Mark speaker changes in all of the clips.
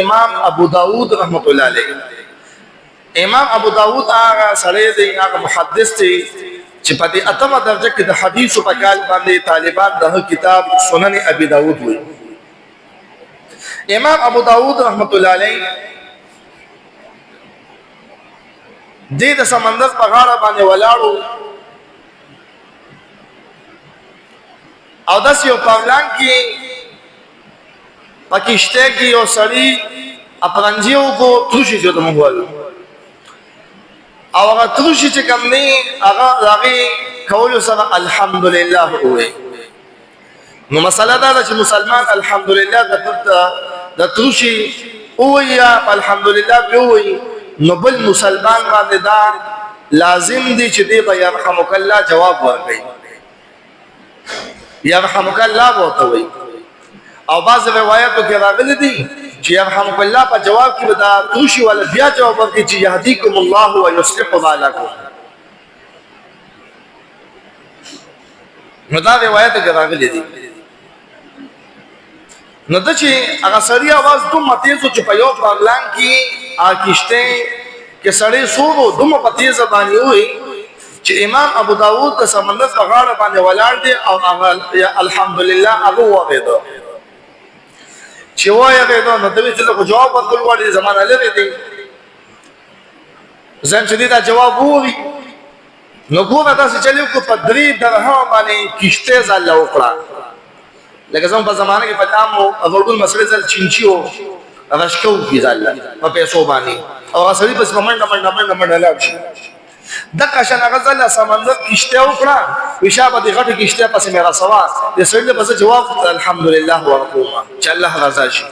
Speaker 1: امام ابو داود رحمت الله علیه. امام ابو داود هغه سړی دی، هغه محدث دی چې په دې اتمه درجه کې د حدیثو په کال باندې طالبان د کتاب سنن ابي داود وایي. امام ابو داود رحمت الله علیه د سمندر په غاړه باندې ولاړو او داس یو پاولان کې پکشته کې یو سړی اپرنجیو کو تروشي جو ته مونږ او هغه تروشي چې کوم نه هغه کول سره الحمدلله وې. نو مسله دا چې مسلمان الحمدلله د تروشي وې الحمدلله وې، نو بل مسلمان باندې دا لازم دي چې دی به يرحمک الله جواب ورکړي، يرحمک الله وته وي. او بعض روایتو کې راغلي دي چې يرحمک الله په جواب کې دا توشي ولا بیا جواب ورکړي چې يهديكم الله ويصلح بالكم. نو دا روایت کې راغلي دي. نو د چې هغه سړی आवाज دومره تیز چې په یو پرلان کې کشته کې سړی سورو دومره په تیز باندې وي چې امام ابو داود د سمندر په غاړه باندې ولاړ دي او الحمدلله هغه وغیدو چې وایغیدو. نو دوی چې جواب ورکول غواړي زمانه لري دي ځان چې دا جواب ووري. نو ګوره تاسو چلیو کو په 3 درهم باندې کشته ځاله وکړه. لکه زموږ په زمانه کې پټامو اورګل مسله ځل چینچیو راشکو کی ځاله په پیسو باندې او اصلي پس منډه لاړ شي. د قشن غزل سمندر کشته وکړه وشابه د غټه کشته پس میرا سوا د سړي په جواب الحمدلله ورقوما چې الله رضا شي.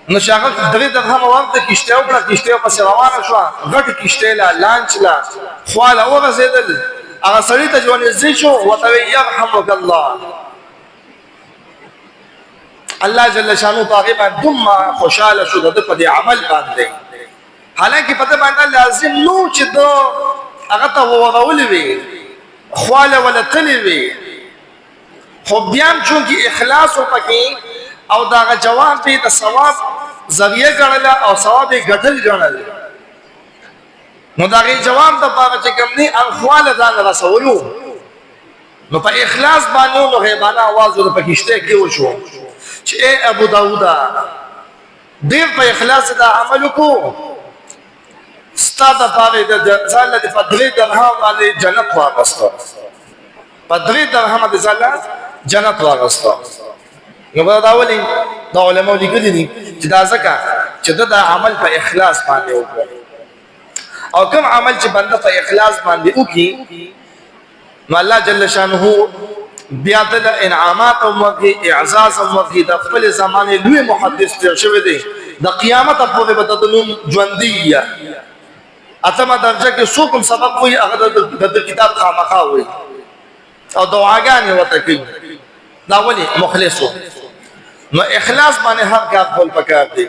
Speaker 1: نو شاګه درې درهم وخت کشته وکړه، کشته پس روانه شو، غټه کشته لا لانچ لا خواله وغزیدل. هغه سړي ته ځوان زی شو وته يرحمك الله. الله جل شانو پاغه باندې دم خوشاله شو د په عمل باندې. حالانکه پته باندې لازم نو چې دو هغه ته وورول وي خواله ولا تلی وي، خو بیا چونکی اخلاص وکړي او دا جواب به د ثواب ذریعہ ګڼل او ثواب یې ګټل ګڼل. نو دا جواب د پاره چې کوم نه خواله ځان رسولو نو په اخلاص باندې نو غیبانه आवाज ور پکشته کې وشو چې اے ابو داوود ډیر په اخلاص دا عمل کو ستاد پاره د ځاله د فضلې درهم باندې جنت واغسته، فضلې درهم د ځاله جنت واغسته. نو دا ولي دا علماء لیکلي دي چې دا ځکه چې دا عمل په اخلاص باندې وکړي او کوم عمل چې بنده په اخلاص باندې وکړي نو الله جل شانه بیا د انعامات او موږي اعزاز او موږي د خپل زمانه لوی محدث تیر شوی دی د قیامت په بدلون ژوندۍ اتمه درجه کې څوک سبب وي هغه د کتاب خامخا وي او دعاګانې وته کوي. دا ولي مخلص نو اخلاص باندې هر کار خپل پکار دی.